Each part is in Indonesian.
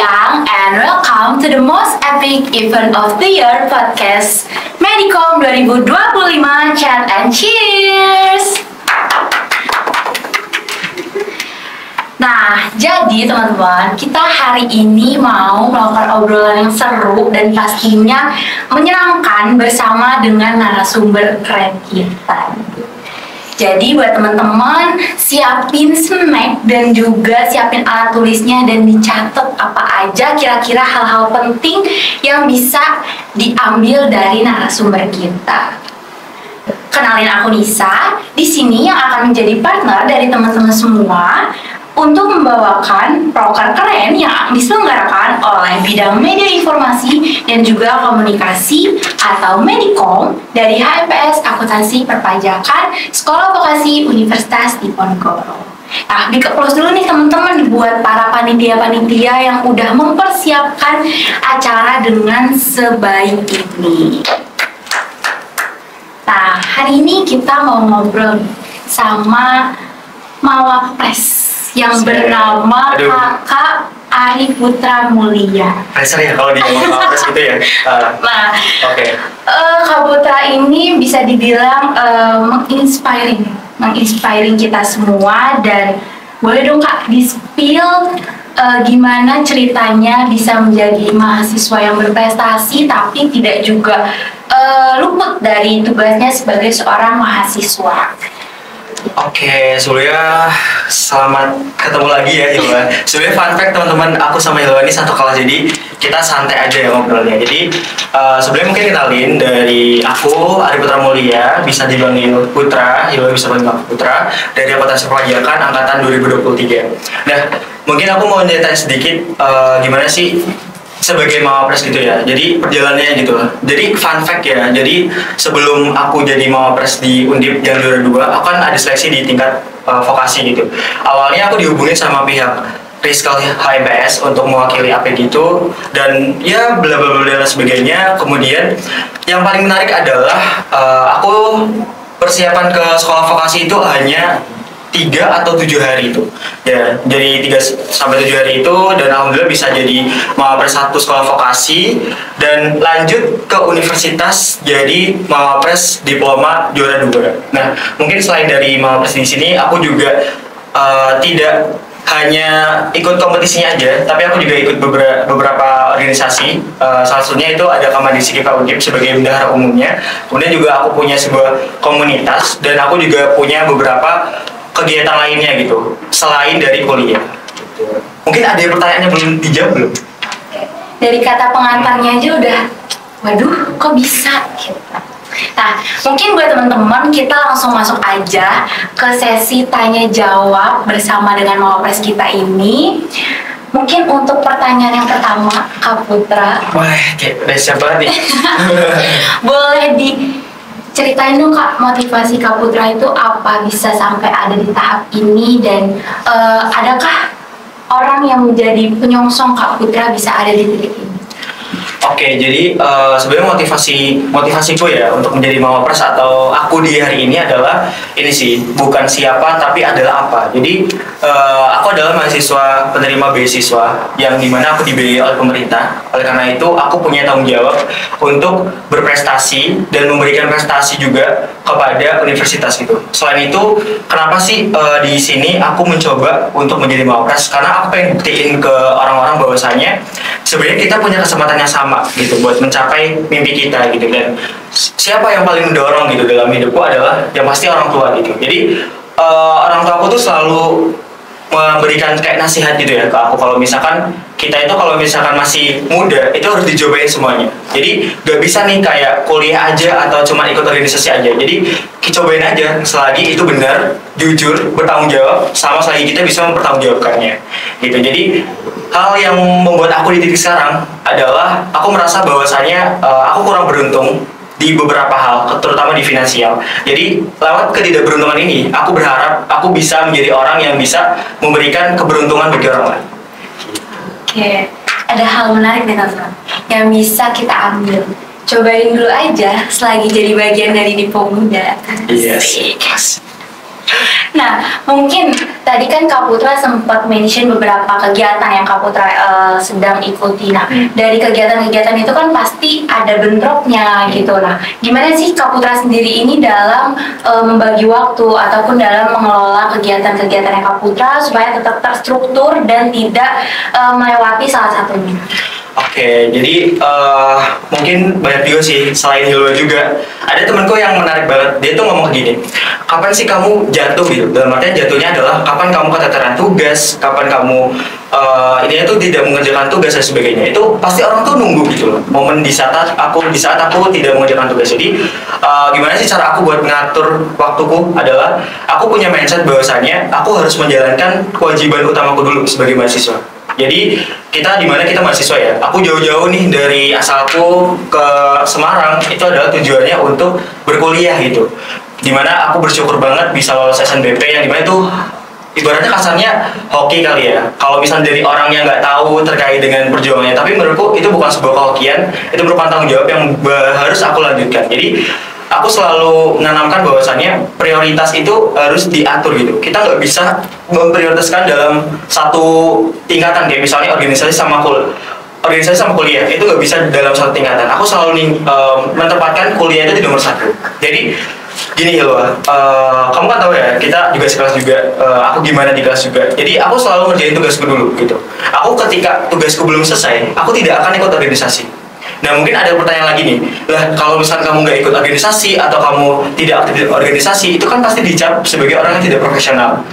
siang and welcome to the most epic event of the year podcast Medicom 2025 Chat and Cheers. Nah, jadi teman-teman, kita hari ini mau melakukan obrolan yang seru dan pastinya menyenangkan bersama dengan narasumber keren kita. Jadi buat teman-teman, siapin snack dan juga siapin alat tulisnya dan dicatat apa aja kira-kira hal-hal penting yang bisa diambil dari narasumber kita. Kenalin, aku Nisa, di sini yang akan menjadi partner dari teman-teman semua untuk membawakan proker keren yang diselenggarakan oleh bidang media informasi dan juga komunikasi atau Medicom dari HMPS Akuntansi Perpajakan Sekolah Vokasi Universitas Diponegoro. Nah, di-close dulu nih teman-teman buat para panitia-panitia yang udah mempersiapkan acara dengan sebaik ini. Nah, hari ini kita mau ngobrol sama Mawapres yang bernama Kakak Ari Putra Mulia. Pressure ya kalau di Mawapres gitu ya. Nah, Oke. Kak Putra ini bisa dibilang menginspiring kita semua, dan boleh dong Kak di-spill gimana ceritanya bisa menjadi mahasiswa yang berprestasi tapi tidak juga luput dari tugasnya sebagai seorang mahasiswa. Oke, sebelumnya selamat ketemu lagi ya Hilwa. Sebenarnya fun fact teman-teman, aku sama Hilwa ini satu kelas, jadi kita santai aja ya ngobrolnya. Jadi sebelumnya mungkin kenalin dari aku, Ari Putra Mulia, bisa dipanggil Putra, Hilwa bisa panggil Putra, dari Akuntansi Perpajakan angkatan 2023. Nah, mungkin aku mau ceritain sedikit gimana sih sebagai Mawapres gitu ya. Jadi perjalanannya gitu. Jadi fun fact ya. Jadi sebelum aku jadi Mawapres di Undip yang 2002, aku kan ada seleksi di tingkat vokasi gitu. Awalnya aku dihubungin sama pihak Riskal HMPS untuk mewakili AP gitu, dan ya bla bla bla dan sebagainya. Kemudian yang paling menarik adalah aku persiapan ke sekolah vokasi itu hanya 3 atau 7 hari itu ya, jadi 3 sampai 7 hari itu, dan alhamdulillah bisa jadi Mawapres 1 sekolah vokasi dan lanjut ke universitas jadi Mawapres diploma juara 2. Nah, mungkin selain dari Mawapres di sini aku juga tidak hanya ikut kompetisinya aja, tapi aku juga ikut beberapa organisasi. Salah satunya itu ada Kamadisi Kipa Undip sebagai bendahara umumnya. Kemudian juga aku punya sebuah komunitas, dan aku juga punya beberapa kegiatan lainnya gitu selain dari kuliah. Mungkin ada pertanyaannya belum dijawab belum? Dari kata pengantarnya aja udah, waduh kok bisa gitu. Nah, mungkin buat teman-teman kita langsung masuk aja ke sesi tanya jawab bersama dengan Mawapres kita ini. Mungkin untuk pertanyaan yang pertama, Kak Putra. Wah, kayak udah siap banget nih. Boleh ceritain dong Kak, motivasi Kak Putra itu apa bisa sampai ada di tahap ini, dan adakah orang yang menjadi penyongsong Kak Putra bisa ada di titik ini? Oke, jadi sebenarnya motivasiku ya untuk menjadi Mawapres atau aku di hari ini adalah ini sih, bukan siapa tapi adalah apa. Jadi aku adalah mahasiswa penerima beasiswa yang dimana aku dibiayai oleh pemerintah. Oleh karena itu aku punya tanggung jawab untuk berprestasi dan memberikan prestasi juga kepada universitas gitu. Selain itu, kenapa sih di sini aku mencoba untuk menjadi Mawapres? Karena aku pengen buktiin ke orang-orang bahwasanya sebenarnya kita punya kesempatan yang sama gitu buat mencapai mimpi kita gitu, dan siapa yang paling mendorong gitu dalam hidupku adalah yang pasti orang tua gitu. Jadi orang tua aku tuh selalu memberikan kayak nasihat gitu ya ke aku, kalau misalkan kita itu kalau misalkan masih muda itu harus dicobain semuanya. Jadi gak bisa nih kayak kuliah aja atau cuma ikut organisasi aja. Jadi cobain aja selagi itu benar, jujur, bertanggung jawab, sama selagi kita bisa mempertanggungjawabkannya gitu. Jadi hal yang membuat aku di titik sekarang adalah aku merasa bahwasanya aku kurang beruntung di beberapa hal, terutama di finansial. Jadi lewat ketidakberuntungan ini, aku berharap aku bisa menjadi orang yang bisa memberikan keberuntungan bagi orang lain. Oke, ada hal menarik nih teman-teman yang bisa kita ambil. Cobain dulu aja selagi jadi bagian dari Dipo Muda. Yes. Nah, mungkin tadi kan Kak Putra sempat mention beberapa kegiatan yang Kak Putra sedang ikuti. Nah, dari kegiatan-kegiatan itu kan pasti ada bentroknya gitu. Nah, gimana sih Kak Putra sendiri ini dalam membagi waktu ataupun dalam mengelola kegiatan-kegiatan Kak Putra supaya tetap terstruktur dan tidak melewati salah satunya? Oke, jadi mungkin banyak juga sih selain Hilwa juga. Ada temenku yang menarik banget, dia tuh ngomong gini, kapan sih kamu jatuh gitu? Dalam artian jatuhnya adalah kapan kamu keteteran tugas, kapan kamu ini tuh tidak mengerjakan tugas dan sebagainya. Itu pasti orang tuh nunggu gitu loh. Momen di saat aku tidak mengerjakan tugas. Jadi gimana sih cara aku buat ngatur waktuku adalah aku punya mindset bahwasanya aku harus menjalankan kewajiban utamaku dulu sebagai mahasiswa. Jadi kita di mana kita mahasiswa ya. Aku jauh-jauh nih dari asalku ke Semarang itu adalah tujuannya untuk berkuliah gitu. Dimana aku bersyukur banget bisa lolos SNBP yang dimana itu ibaratnya kasarnya hoki kali ya. Kalau misalnya dari orang yang nggak tahu terkait dengan perjuangannya, tapi menurutku itu bukan sebuah kehokian, itu merupakan tanggung jawab yang harus aku lanjutkan. Jadi aku selalu menanamkan bahwasannya prioritas itu harus diatur gitu. Kita nggak bisa memprioritaskan dalam satu tingkatan kayak misalnya organisasi sama kuliah itu nggak bisa dalam satu tingkatan. Aku selalu menempatkan kuliah itu di nomor satu. Jadi gini Hilwa, kamu kan tahu ya kita juga sekelas juga, aku gimana di kelas juga. Jadi aku selalu ngerjain tugasku dulu gitu. Aku ketika tugasku belum selesai, aku tidak akan ikut organisasi. Nah mungkin ada pertanyaan lagi nih, lah kalau misalnya kamu nggak ikut organisasi atau kamu tidak aktif di organisasi, itu kan pasti dicap sebagai orang yang tidak profesional.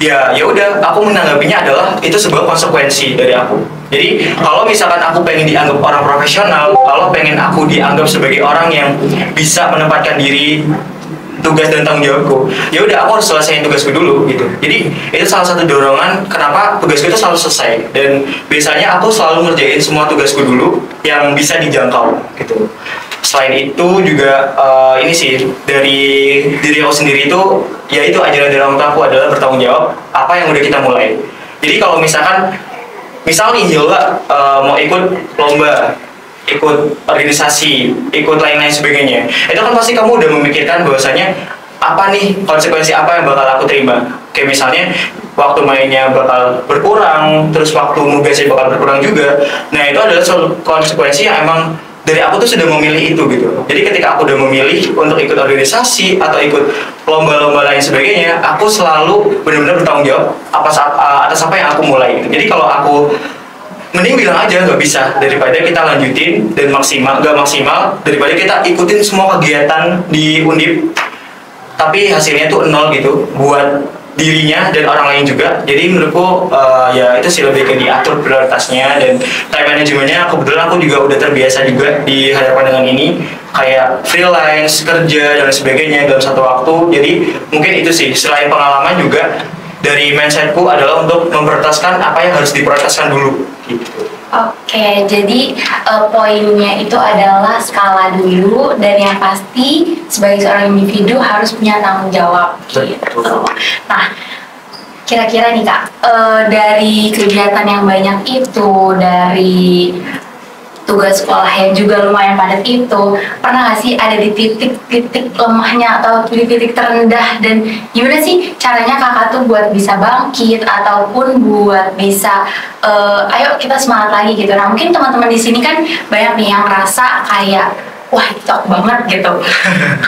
Ya udah, aku menanggapinya adalah itu sebuah konsekuensi dari aku. Jadi kalau misalkan aku pengen dianggap orang profesional, kalau pengen aku dianggap sebagai orang yang bisa menempatkan diri tugas dan tanggung jawabku, ya udah aku harus selesaiin tugasku dulu gitu. Jadi itu salah satu dorongan kenapa tugasku itu selalu selesai, dan biasanya aku selalu ngerjain semua tugasku dulu yang bisa dijangkau gitu. Selain itu juga ini sih dari diri aku sendiri itu, yaitu ajaran dari orang tuaku adalah bertanggung jawab apa yang udah kita mulai. Jadi kalau misalkan misal nih Hilwa mau ikut lomba, ikut organisasi, ikut lain-lain sebagainya, itu kan pasti kamu udah memikirkan bahwasanya apa nih konsekuensi apa yang bakal aku terima. Kayak misalnya waktu mainnya bakal berkurang, terus waktu nugasnya bakal berkurang juga. Nah itu adalah konsekuensi yang emang dari aku tuh sudah memilih itu gitu. Jadi ketika aku udah memilih untuk ikut organisasi atau ikut lomba-lomba lain sebagainya, aku selalu benar-benar bertanggung jawab atas apa yang aku mulai gitu. Jadi kalau aku mending bilang aja nggak bisa daripada kita lanjutin dan nggak maksimal daripada kita ikutin semua kegiatan di Undip tapi hasilnya tuh nol gitu buat dirinya dan orang lain juga. Jadi menurutku ya itu sih lebih ke diatur prioritasnya dan time managementnya. Kebetulan aku juga udah terbiasa juga dihadapkan dengan ini kayak freelance, kerja dan sebagainya dalam satu waktu. Jadi mungkin itu sih, selain pengalaman juga dari mindsetku adalah untuk memprioritaskan apa yang harus diprioritaskan dulu gitu. Oke, jadi poinnya itu adalah skala dulu, dan yang pasti sebagai seorang individu harus punya tanggung jawab gitu. Nah, kira-kira nih Kak, dari kegiatan yang banyak itu, dari tugas sekolah yang juga lumayan padat itu, pernah nggak sih ada di titik-titik lemahnya atau di titik terendah, dan gimana sih caranya kakak tuh buat bisa bangkit ataupun buat bisa ayo kita semangat lagi gitu. Nah mungkin teman-teman di sini kan banyak nih yang ngerasa kayak wah itu aku banget gitu,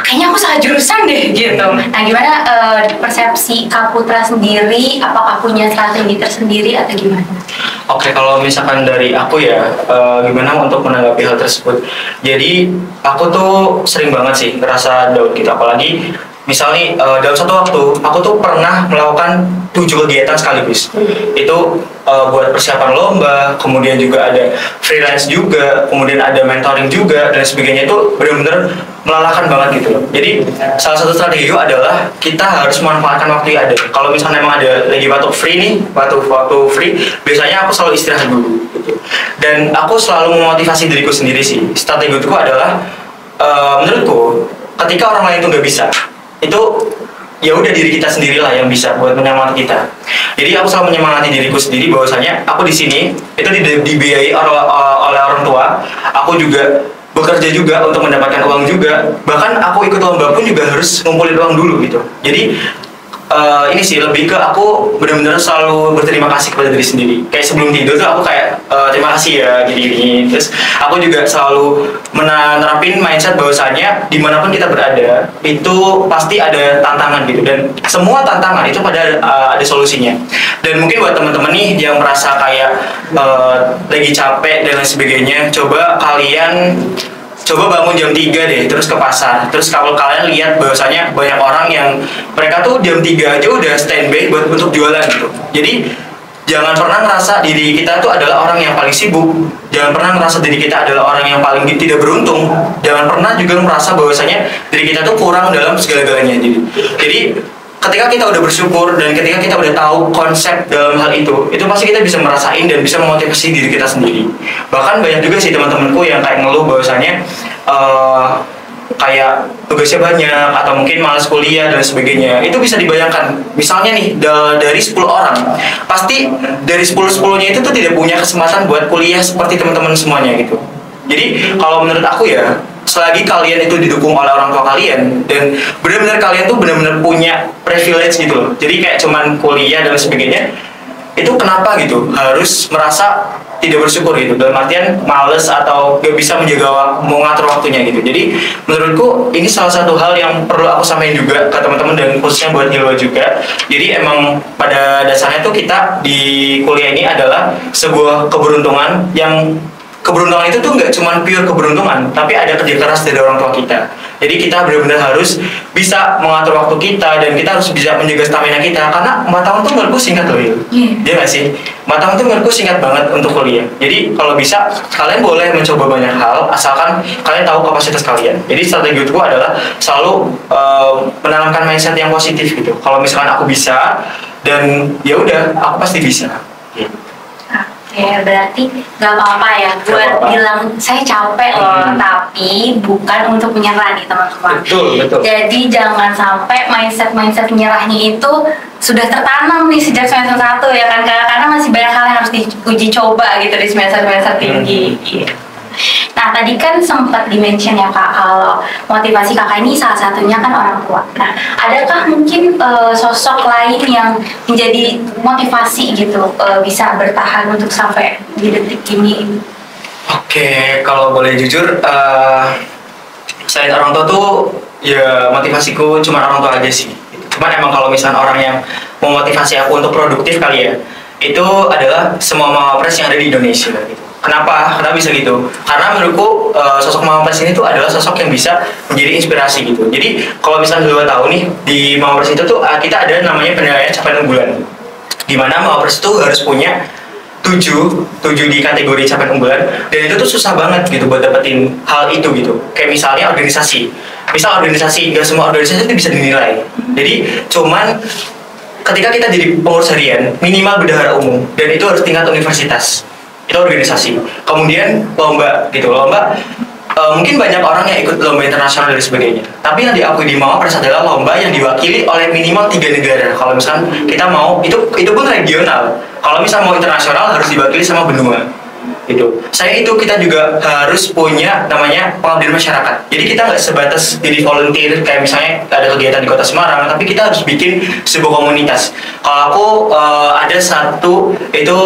kayaknya aku salah jurusan deh gitu. Nah gimana persepsi Kak Putra sendiri, apakah punya strategi tersendiri atau gimana? Oke, kalau misalkan dari aku ya, gimana untuk menanggapi hal tersebut. Jadi aku tuh sering banget sih ngerasa down gitu, apalagi misalnya dalam satu waktu aku tuh pernah melakukan 7 kegiatan sekaligus. Itu buat persiapan lomba, kemudian juga ada freelance juga, kemudian ada mentoring juga dan sebagainya. Itu benar-benar melelahkan banget gitu loh. Jadi salah satu strategi gue adalah kita harus memanfaatkan waktu yang ada. Kalau misalnya memang ada lagi waktu free nih, waktu free, biasanya aku selalu istirahat dulu gitu. Dan aku selalu memotivasi diriku sendiri sih. Strategi itu adalah menurutku ketika orang lain tuh nggak bisa, itu ya udah diri kita sendirilah yang bisa buat menyemangati kita. Jadi aku selalu menyemangati diriku sendiri bahwasanya aku di sini itu dibiayai oleh orang tua. Aku juga bekerja juga untuk mendapatkan uang juga. Bahkan aku ikut lomba pun juga harus ngumpulin uang dulu gitu. Jadi ini sih lebih ke aku benar-benar selalu berterima kasih kepada diri sendiri. Kayak sebelum tidur tuh aku kayak terima kasih ya gini-gini. Terus aku juga selalu menerapin mindset bahwasanya dimanapun kita berada itu pasti ada tantangan gitu, dan semua tantangan itu pada ada solusinya. Dan mungkin buat teman-teman nih yang merasa kayak lagi capek dan lain sebagainya, coba bangun jam 3 deh, terus ke pasar. Terus kalau kalian lihat bahwasanya banyak orang yang mereka tuh jam 3 aja udah standby buat untuk jualan gitu. Jadi jangan pernah ngerasa diri kita tuh adalah orang yang paling sibuk. Jangan pernah ngerasa diri kita adalah orang yang paling tidak beruntung. Jangan pernah juga merasa bahwasanya diri kita tuh kurang dalam segala-galanya. Jadi ketika kita udah bersyukur dan ketika kita udah tahu konsep dalam hal itu pasti kita bisa merasain dan bisa memotivasi diri kita sendiri. Bahkan banyak juga sih teman-temanku yang kayak ngeluh bahwasanya kayak tugasnya banyak atau mungkin malas kuliah dan sebagainya. Itu bisa dibayangkan, misalnya nih dari 10 orang pasti dari 10-10-nya itu tuh tidak punya kesempatan buat kuliah seperti teman-teman semuanya gitu. Jadi kalau menurut aku ya, selagi kalian itu didukung oleh orang tua kalian dan benar-benar kalian tuh benar-benar punya privilege gitu loh, jadi kayak cuman kuliah dan sebagainya, itu kenapa gitu harus merasa tidak bersyukur gitu, dalam artian males atau gak bisa mau ngatur waktunya gitu. Jadi menurutku ini salah satu hal yang perlu aku sampaikan juga ke teman-teman dan khususnya buat Hilwa juga. Jadi emang pada dasarnya tuh kita di kuliah ini adalah sebuah keberuntungan yang keberuntungan itu tuh nggak cuma pure keberuntungan, tapi ada kerja keras dari orang tua kita. Jadi kita benar-benar harus bisa mengatur waktu kita dan kita harus bisa menjaga stamina kita, karena 4 tahun tuh menurutku singkat loh. Iya nggak sih? 4 tahun tuh menurutku singkat banget untuk kuliah. Jadi kalau bisa kalian boleh mencoba banyak hal asalkan kalian tahu kapasitas kalian. Jadi strategiku adalah selalu menanamkan mindset yang positif gitu. Kalau misalkan aku bisa dan ya udah aku pasti bisa. Ya berarti gak apa-apa ya buat bilang saya capek loh, tapi bukan untuk menyerah nih teman-teman. Betul. Jadi jangan sampai mindset menyerahnya itu sudah tertanam nih sejak semester 1 ya kan, karena masih banyak hal yang harus diuji coba gitu di semester tinggi. Nah tadi kan sempat dimention ya Kak, kalau motivasi Kakak ini salah satunya kan orang tua. Nah adakah mungkin sosok lain yang menjadi motivasi gitu, bisa bertahan untuk sampai di detik ini? Oke, kalau boleh jujur, selain orang tua tuh ya motivasiku cuma orang tua aja sih. Cuman emang kalau misalnya orang yang memotivasi aku untuk produktif kali ya, itu adalah semua mawapres yang ada di Indonesia gitu. Kenapa bisa gitu? Karena menurutku sosok Mawapres ini tuh adalah sosok yang bisa menjadi inspirasi gitu. Jadi kalau misalnya dua tahu nih, di Mawapres itu tuh kita ada namanya penilaian capaian unggulan. Dimana Mawapres itu harus punya 7 di kategori capaian unggulan, dan itu tuh susah banget gitu buat dapetin hal itu gitu. Kayak misalnya organisasi. Misal organisasi, nggak semua organisasi itu bisa dinilai. Jadi cuman ketika kita jadi pengurus harian, minimal bendahara umum, dan itu harus tingkat universitas. Itu organisasi. Kemudian lomba gitu, mungkin banyak orang yang ikut lomba internasional dan sebagainya, tapi yang diakui di Mawapres adalah lomba yang diwakili oleh minimal 3 negara. Kalau misalkan kita mau, itu pun regional. Kalau misalnya mau internasional harus diwakili sama benua gitu. Saya itu kita juga harus punya namanya pengabdian masyarakat. Jadi kita nggak sebatas jadi volunteer kayak misalnya ada kegiatan di Kota Semarang, tapi kita harus bikin sebuah komunitas. Kalau aku ada satu itu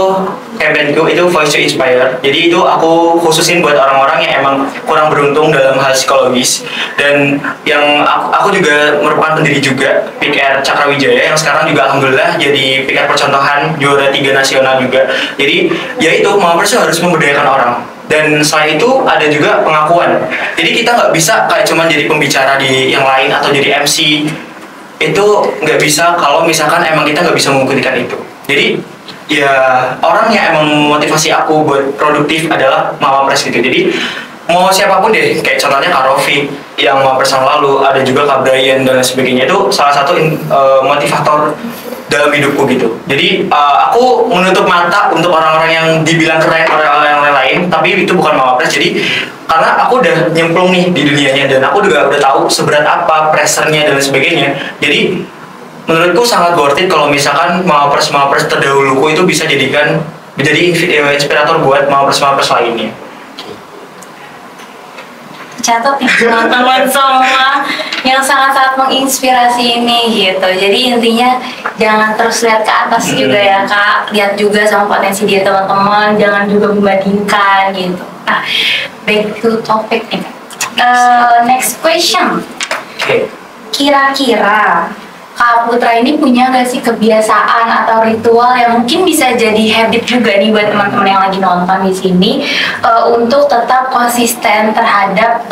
campaignku itu Voice to Inspire. Jadi itu aku khususin buat orang-orang yang emang kurang beruntung dalam hal psikologis, dan yang aku juga merupakan pendiri juga PIKR Cakrawijaya yang sekarang juga alhamdulillah jadi PIKR percontohan juara 3 nasional juga. Jadi ya itu Mawapres harus memberdayakan orang. Dan selain itu ada juga pengakuan. Jadi kita nggak bisa kayak cuman jadi pembicara di yang lain atau jadi MC. Itu nggak bisa kalau misalkan emang kita nggak bisa membuktikan itu. Jadi ya orang yang emang memotivasi aku buat produktif adalah Mawapres gitu. Jadi mau siapapun deh, kayak contohnya Kak Rofi yang Mawapres yang lalu, ada juga Kak Brian dan sebagainya, itu salah satu motivator dalam hidupku gitu. Jadi aku menutup mata untuk orang-orang yang dibilang keren oleh orang lain, tapi itu bukan Mawapres. Jadi karena aku udah nyemplung nih di dunianya dan aku juga udah tahu seberat apa pressernya dan sebagainya. Jadi menurutku sangat worth it kalau misalkan Mawapres terdahuluku itu bisa menjadi inspirator buat Mawapres lainnya. Catat ya teman-teman semua yang sangat-sangat menginspirasi ini gitu. Jadi intinya jangan terus lihat ke atas juga ya Kak, lihat juga sama potensi diri teman-teman, jangan juga membandingkan gitu. Nah, back to topic nih. Next question. Kira-kira Kak Putra ini punya nggak sih kebiasaan atau ritual yang mungkin bisa jadi habit juga nih buat teman-teman yang lagi nonton di sini untuk tetap konsisten terhadap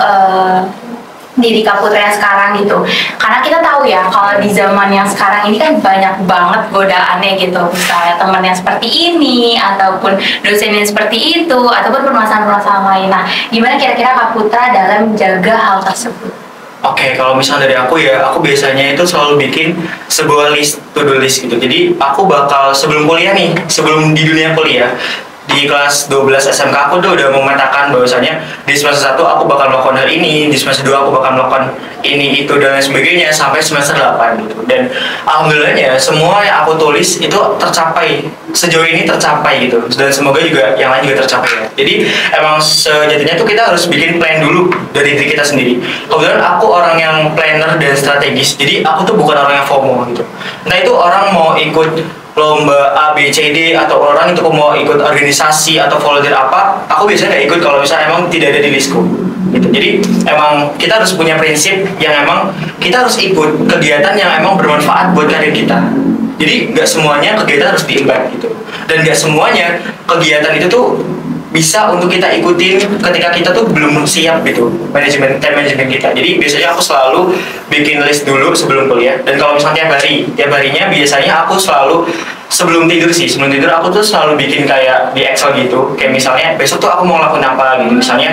diri Kak Putra yang sekarang gitu. Karena kita tahu ya kalau di zaman yang sekarang ini kan banyak banget godaannya gitu. Misalnya teman yang seperti ini, ataupun dosen yang seperti itu, ataupun permasalahan-permasalahan lain. Nah, gimana kira-kira Kak Putra dalam menjaga hal tersebut? Oke, kalau misalnya dari aku ya, aku biasanya itu selalu bikin sebuah list, to-do list gitu. Jadi aku bakal sebelum kuliah nih, sebelum di dunia kuliah, di kelas 12 SMK aku tuh udah memetakan bahwasanya di semester 1 aku bakal melakukan hal ini, di semester 2 aku bakal melakukan ini, itu, dan lain sebagainya sampai semester 8 gitu. Dan alhamdulillahnya semua yang aku tulis itu tercapai, sejauh ini tercapai gitu. Dan semoga juga yang lain juga tercapai ya. Jadi emang sejatinya tuh kita harus bikin plan dulu dari diri kita sendiri. Kebetulan aku orang yang planner dan strategis, jadi aku tuh bukan orang yang FOMO gitu. Entah itu orang mau ikut lomba A, B, C, D, atau orang itu mau ikut organisasi atau volunteer apa, aku biasanya nggak ikut kalau misalnya emang tidak ada di listku gitu. Jadi emang kita harus punya prinsip yang emang kita harus ikut kegiatan yang emang bermanfaat buat karir kita. Jadi nggak semuanya kegiatan harus diimban gitu, dan nggak semuanya kegiatan itu tuh bisa untuk kita ikutin ketika kita tuh belum siap gitu, time management kita. Jadi biasanya aku selalu bikin list dulu sebelum kuliah, dan kalau misalnya tiap harinya biasanya aku selalu sebelum tidur aku tuh selalu bikin kayak di Excel gitu, kayak misalnya besok tuh aku mau ngelakuin apa gitu, misalnya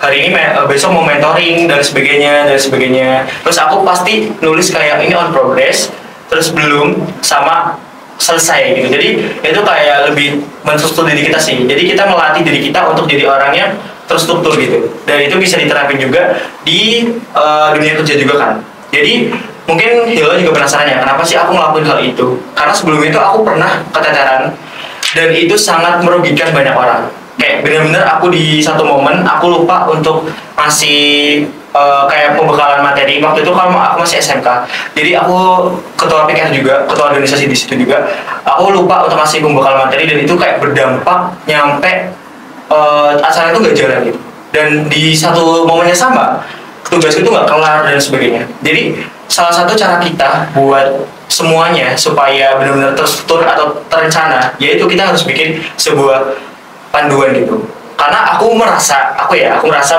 hari ini besok mau mentoring dan sebagainya. Terus aku pasti nulis kayak ini on progress, terus belum, sama selesai gitu. Jadi itu kayak lebih menstruktur diri kita sih. Jadi kita melatih diri kita untuk jadi orang yang terstruktur gitu. Dan itu bisa diterapin juga di dunia kerja juga kan. Jadi mungkin Hilo juga penasaran ya, kenapa sih aku ngelakuin hal itu? Karena sebelum itu aku pernah keteteran, dan itu sangat merugikan banyak orang. Kayak bener-bener aku di satu momen aku lupa untuk ngasih kayak pembekalan materi. Waktu itu kan aku masih SMK, jadi aku ketua PKR juga, ketua organisasi di situ juga. Aku lupa untuk ngasih pembekalan materi, dan itu kayak berdampak nyampe acara itu gak jalan gitu. Dan di satu momennya sama, tugasku itu nggak kelar dan sebagainya. Jadi salah satu cara kita buat semuanya supaya benar-benar terstruktur atau terencana, yaitu kita harus bikin sebuah panduan gitu. Karena aku merasa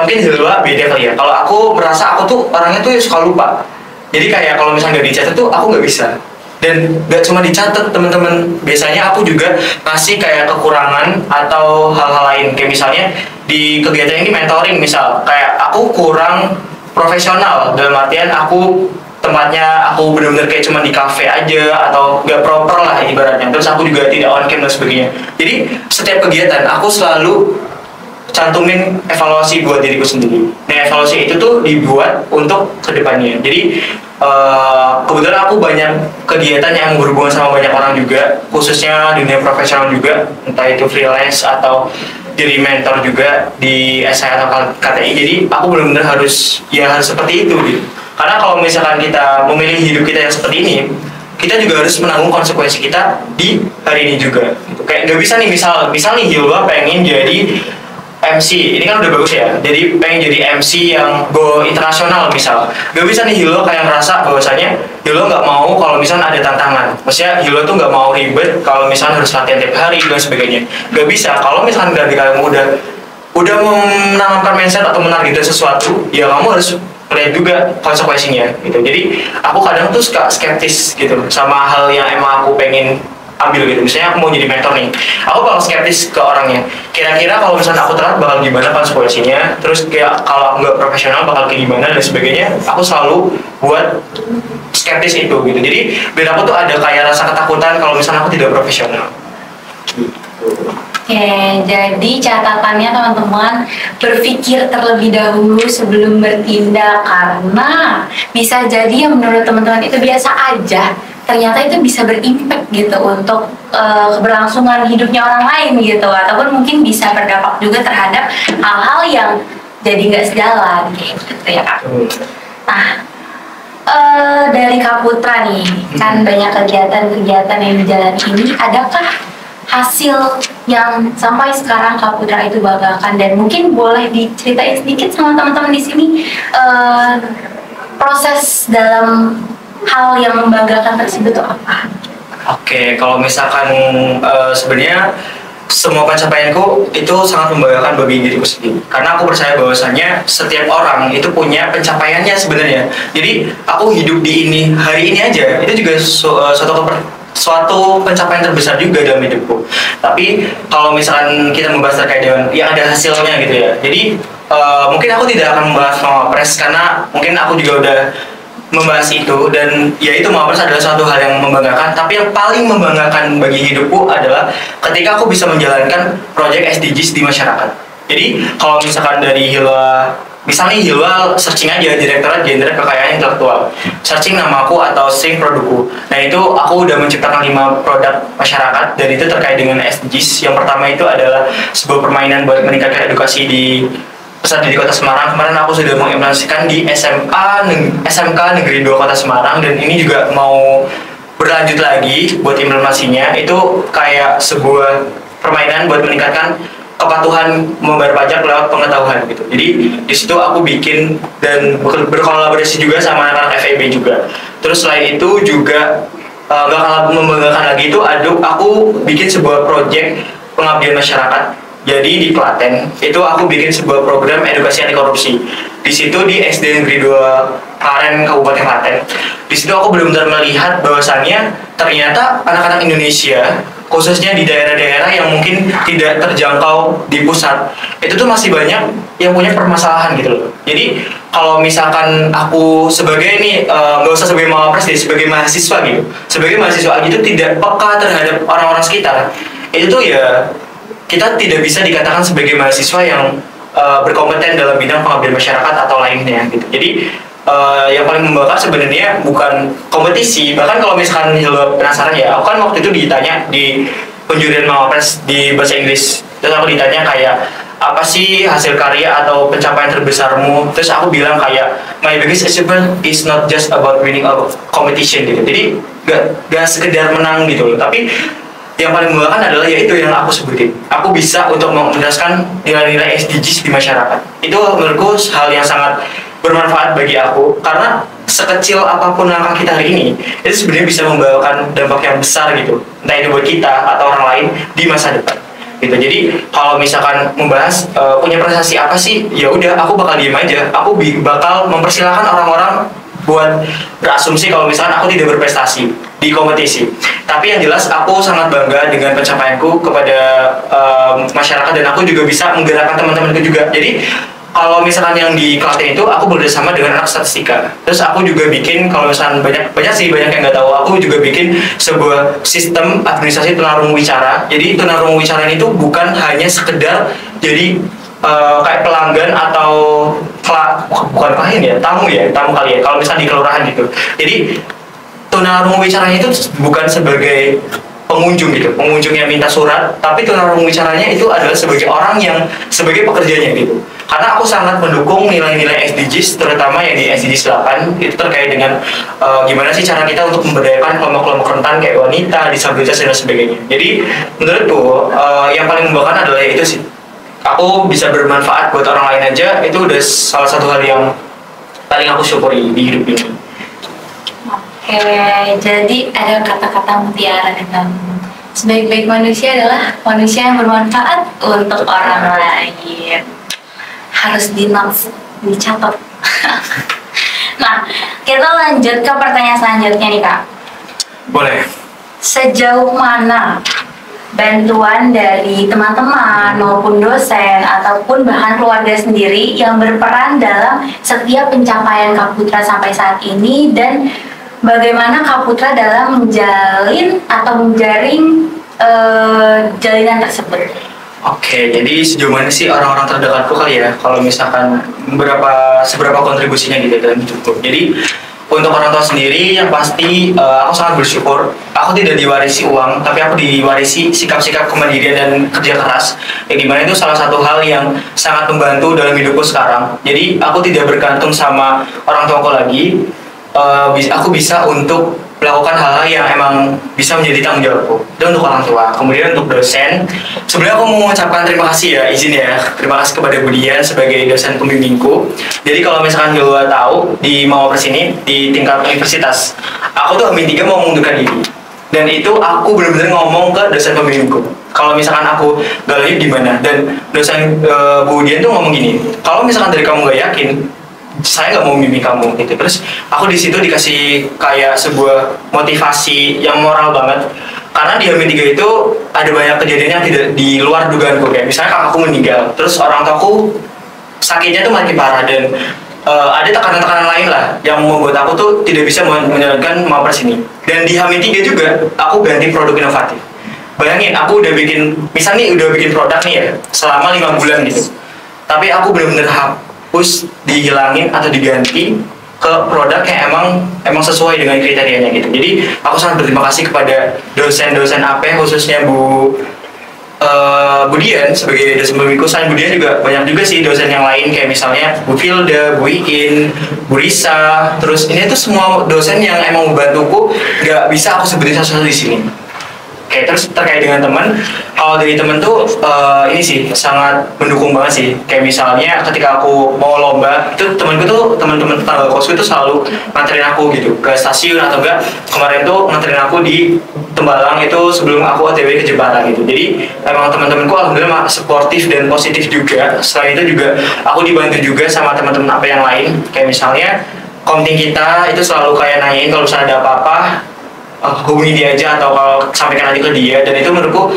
mungkin Hilwa beda kali ya. Kalau aku merasa aku tuh orangnya tuh suka lupa. Jadi kayak kalau misalnya nggak dicatat tuh aku nggak bisa. Dan nggak cuma dicatat teman-teman. Biasanya aku juga ngasih kayak kekurangan atau hal-hal lain. Kayak misalnya di kegiatan ini mentoring misal, kayak aku kurang profesional dalam artian tempatnya aku benar-benar kayak cuma di cafe aja atau nggak proper lah ibaratnya. Terus aku juga tidak on cam dan sebagainya. Jadi setiap kegiatan aku selalu cantumin evaluasi buat diriku sendiri. Nah, evaluasi itu tuh dibuat untuk kedepannya. Jadi kebetulan aku banyak kegiatan yang berhubungan sama banyak orang juga, khususnya dunia profesional juga, entah itu freelance atau jadi mentor juga di SI atau KTI. Jadi aku benar-benar harus seperti itu gitu. Karena kalau misalkan kita memilih hidup kita yang seperti ini, kita juga harus menanggung konsekuensi kita di hari ini juga. Gitu. Kayak nggak bisa nih misal nih Hilwa pengen jadi MC, ini kan udah bagus ya. Jadi pengen jadi MC yang go internasional misal. Gak bisa nih Hilo kayak ngerasa bahwasanya Hilo nggak mau kalau misalnya ada tantangan. Maksudnya Hilo tuh nggak mau ribet kalau misalnya harus latihan tiap hari dan sebagainya. Gak bisa. Kalau misalnya dari kamu udah menanamkan mindset atau menargetkan sesuatu, ya kamu harus lihat juga konsekuensinya gitu. Jadi aku kadang tuh suka skeptis gitu sama hal yang emang aku pengen ambil gitu. Misalnya aku mau jadi mentor nih, aku bakal skeptis ke orangnya, kira-kira kalau misalnya aku telat bakal gimana konsekuensinya, terus kayak kalau aku nggak profesional bakal kayak gimana dan sebagainya. Aku selalu buat skeptis itu gitu. Jadi biar aku tuh ada kayak rasa ketakutan kalau misalnya aku tidak profesional gitu. Oke, jadi catatannya teman-teman, berpikir terlebih dahulu sebelum bertindak, karena bisa jadi yang menurut teman-teman itu biasa aja, ternyata itu bisa berimpact gitu untuk keberlangsungan hidupnya orang lain gitu, ataupun mungkin bisa berdampak juga terhadap hal-hal yang jadi nggak sejalan gitu ya Kak. Nah, dari Kak Putra nih, kan banyak kegiatan-kegiatan yang dijalani ini, adakah hasil yang sampai sekarang Kak Putra itu banggakan, dan mungkin boleh diceritain sedikit sama teman-teman di sini proses dalam hal yang membanggakan tersebut itu apa? Oke, kalau misalkan sebenarnya semua pencapaianku itu sangat membanggakan bagi diriku sendiri, karena aku percaya bahwasanya setiap orang itu punya pencapaiannya sebenarnya. Jadi aku hidup di ini hari ini aja itu juga suatu pencapaian terbesar juga dalam hidupku. Tapi kalau misalkan kita membahas terkait dengan yang ada hasilnya gitu ya, jadi mungkin aku tidak akan membahas Mawapres karena mungkin aku juga udah membahas itu, dan ya itu Mawapres adalah suatu hal yang membanggakan. Tapi yang paling membanggakan bagi hidupku adalah ketika aku bisa menjalankan proyek SDGs di masyarakat. Jadi kalau misalkan dari Hilwa, misalnya Hilwa searching aja Direktorat Jenderal Kekayaan Intelektual, searching namaku atau string produkku. Nah itu aku udah menciptakan 5 produk masyarakat, dan itu terkait dengan SDGs. Yang pertama itu adalah sebuah permainan buat meningkatkan edukasi di peserta di Kota Semarang. Kemarin aku sudah mengimplementasikan di SMK Negeri 2 Kota Semarang, dan ini juga mau berlanjut lagi buat implementasinya. Itu kayak sebuah permainan buat meningkatkan kepatuhan membayar pajak lewat pengetahuan gitu. Jadi di situ aku bikin dan berkolaborasi juga sama anak-anak FEB juga. Terus selain itu juga gak kalah membanggakan lagi itu aku bikin sebuah proyek pengabdian masyarakat. Jadi di Klaten itu aku bikin sebuah program edukasi anti korupsi. Di situ di SD Negeri 2 Karen Kabupaten Klaten. Di situ aku benar-benar melihat bahwasannya ternyata anak-anak Indonesia, khususnya di daerah-daerah yang mungkin tidak terjangkau di pusat, itu tuh masih banyak yang punya permasalahan gitu loh. Jadi kalau misalkan aku sebagai ini nggak usah sebagai Mawapres deh, sebagai mahasiswa gitu, sebagai mahasiswa gitu tidak peka terhadap orang-orang sekitar, itu tuh ya kita tidak bisa dikatakan sebagai mahasiswa yang berkompeten dalam bidang pengabdian masyarakat atau lainnya gitu. Jadi yang paling membanggakan sebenarnya bukan kompetisi. Bahkan kalau misalkan lo penasaran ya, aku kan waktu itu ditanya di penjurian Mawapres di bahasa Inggris, terus aku ditanya kayak apa sih hasil karya atau pencapaian terbesarmu, terus aku bilang kayak my biggest achievement is not just about winning a competition gitu. Jadi gak sekedar menang gitu loh, tapi yang paling membanggakan adalah yaitu yang aku sebutin. Aku bisa untuk menjelaskan nilai-nilai SDGs di masyarakat. Itu menurutku hal yang sangat bermanfaat bagi aku, karena sekecil apapun langkah kita hari ini itu sebenarnya bisa membawakan dampak yang besar gitu, entah itu buat kita atau orang lain di masa depan gitu. Jadi kalau misalkan membahas punya prestasi apa sih, ya udah aku bakal diem aja. Aku bakal mempersilahkan orang-orang buat berasumsi kalau misalkan aku tidak berprestasi di kompetisi. Tapi yang jelas aku sangat bangga dengan pencapaianku kepada masyarakat, dan aku juga bisa menggerakkan teman-temanku juga. Jadi kalau misalkan yang di Klaten itu aku bekerjasama dengan anak statistika. Terus aku juga bikin, kalau misalkan banyak yang nggak tahu, aku juga bikin sebuah sistem administrasi tunarungu wicara. Jadi tunarungu wicara itu bukan hanya sekedar jadi kayak pelanggan atau bukan klien ya, tamu kalian. Kalau misalnya di kelurahan gitu. Jadi tunarungu wicaranya itu bukan sebagai pengunjung gitu, pengunjung yang minta surat, tapi tunarungu wicaranya itu adalah sebagai orang yang sebagai pekerjanya gitu. Karena aku sangat mendukung nilai-nilai SDGs, terutama yang di SDGs 8 itu terkait dengan gimana sih cara kita untuk memberdayakan kelompok-kelompok rentan kayak wanita, disabilitas dan sebagainya. Jadi menurutku yang paling membanggakan adalah itu sih. Aku bisa bermanfaat buat orang lain aja, itu udah salah satu hal yang paling aku syukuri di hidup ini. Oke, jadi ada kata-kata mutiara di dalam. Sebaik-baik manusia adalah manusia yang bermanfaat untuk orang lain. Harus dicatat. Nah, kita lanjut ke pertanyaan selanjutnya nih Kak. Boleh. Sejauh mana bantuan dari teman-teman maupun dosen ataupun bahkan keluarga sendiri yang berperan dalam setiap pencapaian Kak Putra sampai saat ini, dan bagaimana Kak Putra dalam menjalin atau menjaring jalinan tersebut? Oke, jadi sejauh mana sih orang-orang terdekatku kali ya, kalau misalkan seberapa kontribusinya gitu dalam hidupku. Jadi untuk orang tua sendiri yang pasti aku sangat bersyukur. Aku tidak diwarisi uang, tapi aku diwarisi sikap-sikap kemandirian dan kerja keras. Yang dimana itu salah satu hal yang sangat membantu dalam hidupku sekarang. Jadi aku tidak bergantung sama orang tuaku lagi. aku bisa untuk melakukan hal-hal yang emang bisa menjadi tanggung jawabku. Itu untuk orang tua. Kemudian untuk dosen, sebenarnya aku mau mengucapkan terima kasih ya, izin ya. Terima kasih kepada Budian sebagai dosen pembimbingku. Jadi kalau misalkan Hilwa tahu di Mawapres ini di tingkat universitas, aku tuh H-3 mau mengundurkan diri. Dan itu aku benar-benar ngomong ke dosen pembimbingku. Kalau misalkan aku gak lanjut gimana? Dan dosen Budian tuh ngomong gini, kalau misalkan dari kamu gak yakin, saya nggak mau membimbing kamu gitu. Terus aku di situ dikasih kayak sebuah motivasi yang moral banget, karena di H-3 itu ada banyak kejadian yang tidak di luar dugaanku. Kayak misalnya kakakku meninggal, terus orang tuaku sakitnya tuh makin parah, dan ada tekanan-tekanan lain lah yang membuat aku tuh tidak bisa menjalankan Mawapres ini. Dan di H-3 juga aku ganti produk inovatif. Bayangin, aku udah bikin, misalnya nih udah bikin produk nih ya selama 5 bulan gitu, tapi aku bener-bener hapus, dihilangin atau diganti ke produk yang emang sesuai dengan kriterianya gitu. Jadi aku sangat berterima kasih kepada dosen-dosen AP, khususnya Budian sebagai dosen pembimbingku. Selain Budian juga banyak juga sih dosen yang lain, kayak misalnya Bu Filda, Bu Iin, Bu Risa. Terus ini tuh semua dosen yang emang membantuku, nggak bisa aku sebutin satu-satu di sini. Oke, terus terkait dengan teman, kalau dari teman tuh ini sih sangat mendukung banget sih. Kayak misalnya ketika aku mau lomba, itu temanku tuh, teman-teman tetangga kosku itu selalu nganterin aku gitu ke stasiun, atau enggak kemarin tuh nganterin aku di Tembalang itu sebelum aku OTW ke Jepara gitu. Jadi emang teman-temanku alhamdulillah sportif dan positif juga. Selain itu juga aku dibantu juga sama teman-teman apa yang lain. Kayak misalnya komting kita itu selalu kayak nanyain kalau misalnya ada apa-apa, hubungi dia aja, atau kalau sampaikan aja ke dia. Dan itu menurutku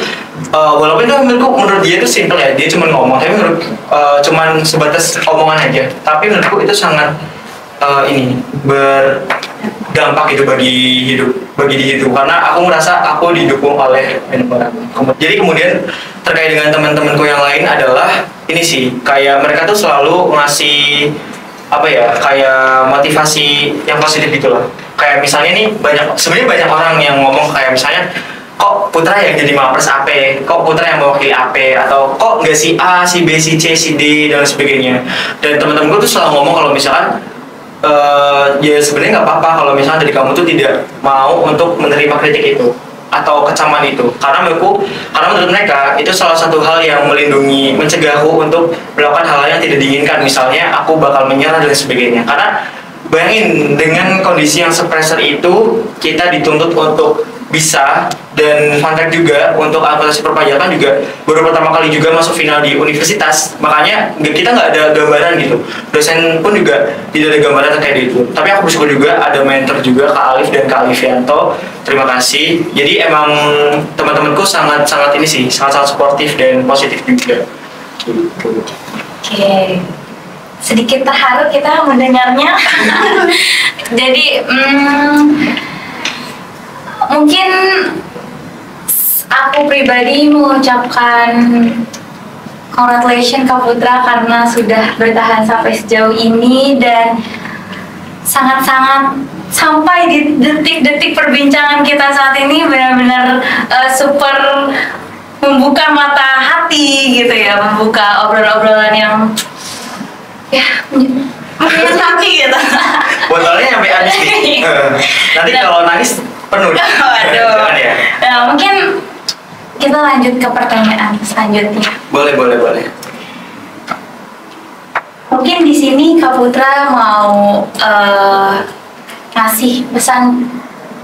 walaupun itu menurut dia itu simple ya, dia cuma ngomong, tapi menurut cuman sebatas omongan aja, tapi menurutku itu sangat ini berdampak gitu bagi hidup, karena aku merasa aku didukung oleh banyak orang. Jadi kemudian terkait dengan teman-temanku yang lain adalah ini sih, kayak mereka tuh selalu ngasih apa ya, kayak motivasi yang positif gitu loh. Kayak misalnya nih, sebenarnya banyak orang yang ngomong kayak misalnya, kok Putra yang jadi Mawapres AP, kok Putra yang mewakili AP, atau kok nggak si A, si B, si C, si D, dan sebagainya. Dan teman-temanku tuh selalu ngomong kalau misalkan ya sebenarnya nggak apa-apa kalau misalnya dari kamu tuh tidak mau untuk menerima kritik itu atau kecaman itu, karena menurut mereka itu salah satu hal yang mencegahku untuk melakukan hal yang tidak diinginkan. Misalnya aku bakal menyerah dan sebagainya. Karena bayangin, dengan kondisi yang sepressure itu kita dituntut untuk bisa. Dan fun fact juga, untuk akuntansi perpajakan juga baru pertama kali juga masuk final di universitas, makanya kita nggak ada gambaran gitu. Dosen pun juga tidak ada gambaran terkait itu. Tapi aku bersyukur juga ada mentor juga, Kak Alif dan Kak Alifianto. Terima kasih. Jadi emang teman-temanku sangat ini sih, sangat sportif dan positif juga. Oke. Sedikit terharu kita mendengarnya. Jadi mungkin aku pribadi mengucapkan congratulations Kak Putra karena sudah bertahan sampai sejauh ini, dan sangat-sangat sampai di detik-detik perbincangan kita saat ini benar-benar super membuka mata hati gitu ya, membuka obrolan-obrolan yang ya menyenangkan gitu. Botolnya sampai habis nih. Nanti kalau nangis penuh. Waduh. Ya. Nah, mungkin kita lanjut ke pertanyaan selanjutnya. Boleh. Mungkin di sini Kak Putra mau ngasih pesan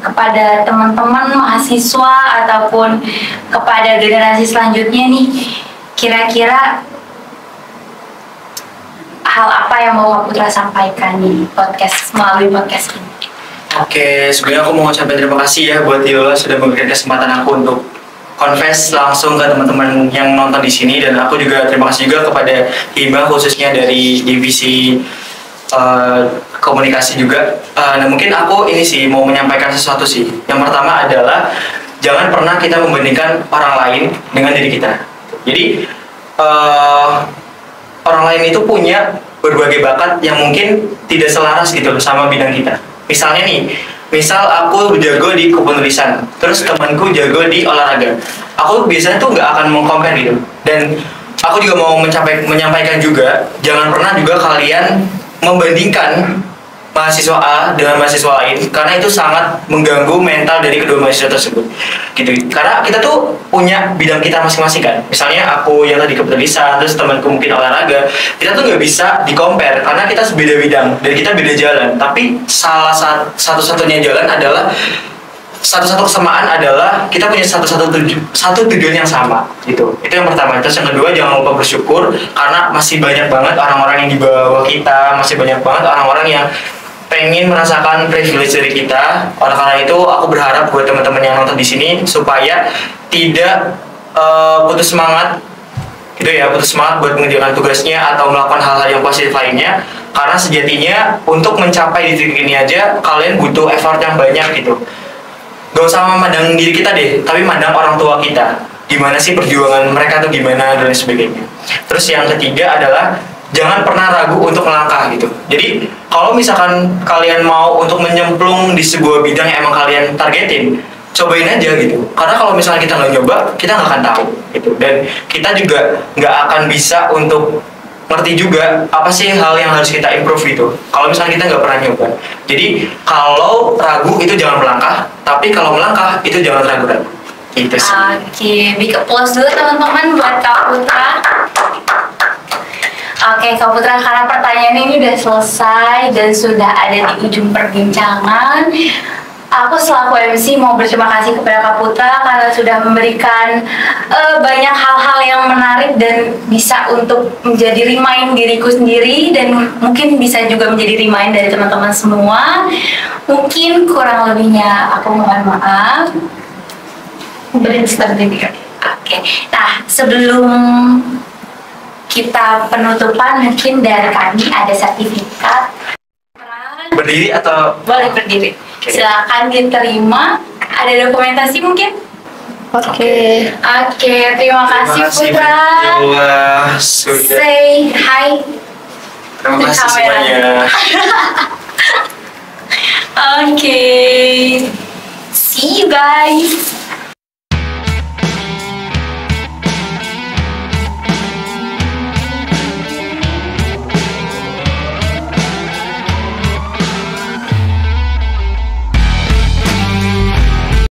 kepada teman-teman mahasiswa ataupun kepada generasi selanjutnya nih, kira-kira hal apa yang mau Kak Putra sampaikan di melalui podcast ini? Oke, sebenarnya aku mau ngucapin terima kasih ya buat Yola sudah memberikan kesempatan aku untuk confess langsung ke teman-teman yang nonton di sini. Dan aku juga terima kasih juga kepada Hima, khususnya dari divisi komunikasi juga. Nah, mungkin aku ini sih mau menyampaikan sesuatu sih. Yang pertama adalah jangan pernah kita membandingkan orang lain dengan diri kita. Jadi orang lain itu punya berbagai bakat yang mungkin tidak selaras gitu sama bidang kita. Misalnya nih, aku jago di kepenulisan, terus temanku jago di olahraga. Aku biasanya tuh nggak akan meng-compare gitu. Dan aku juga mau menyampaikan juga, jangan pernah juga kalian membandingkan mahasiswa A dengan mahasiswa lain karena itu sangat mengganggu mental dari kedua mahasiswa tersebut gitu. Karena kita tuh punya bidang kita masing-masing kan. Misalnya aku yang tadi kepenulisan, terus temanku mungkin olahraga. Kita tuh nggak bisa di-compare karena kita beda bidang dan kita beda jalan. Tapi salah satu-satunya jalan adalah satu kesamaan adalah kita punya satu tujuan yang sama gitu. Itu yang pertama. Terus yang kedua, jangan lupa bersyukur karena masih banyak banget orang-orang yang di bawah kita, masih banyak banget orang-orang yang pengen merasakan privilege dari kita. Oleh karena itu, aku berharap buat teman-teman yang nonton di sini supaya tidak putus semangat gitu ya, putus semangat buat mengerjakan tugasnya atau melakukan hal-hal yang positif lainnya. Karena sejatinya untuk mencapai di titik ini aja kalian butuh effort yang banyak gitu. Gak usah memandang diri kita deh, tapi mandang orang tua kita. Gimana sih perjuangan mereka tuh gimana dan sebagainya. Terus yang ketiga adalah jangan pernah ragu untuk melangkah gitu. Jadi kalau misalkan kalian mau untuk menyemplung di sebuah bidang yang emang kalian targetin, cobain aja gitu. Karena kalau misalnya kita nggak nyoba, kita nggak akan tahu gitu. Dan kita juga nggak akan bisa untuk ngerti juga apa sih hal yang harus kita improve gitu. Kalau misalnya kita nggak pernah nyoba. Jadi kalau ragu itu jangan melangkah, tapi kalau melangkah itu jangan ragu-ragu. Gitu sih. Oke, big applause dulu teman-teman buat Kak Putra. Oke, Kak Putra, karena pertanyaan ini udah selesai dan sudah ada di ujung perbincangan, aku selaku MC mau berterima kasih kepada Kak Putra karena sudah memberikan banyak hal-hal yang menarik dan bisa untuk menjadi remind diriku sendiri dan mungkin bisa juga menjadi remind dari teman-teman semua. Mungkin kurang lebihnya aku mohon maaf. Oke, nah sebelum kita penutupan mungkin dari kami ada sertifikat. Berdiri atau? Boleh berdiri. Okay. Silakan diterima. Ada dokumentasi mungkin? Oke. Oke, terima kasih Putra. Wah, sudah. Say hi. Terima di kasih kamera. semuanya. Oke. See you guys.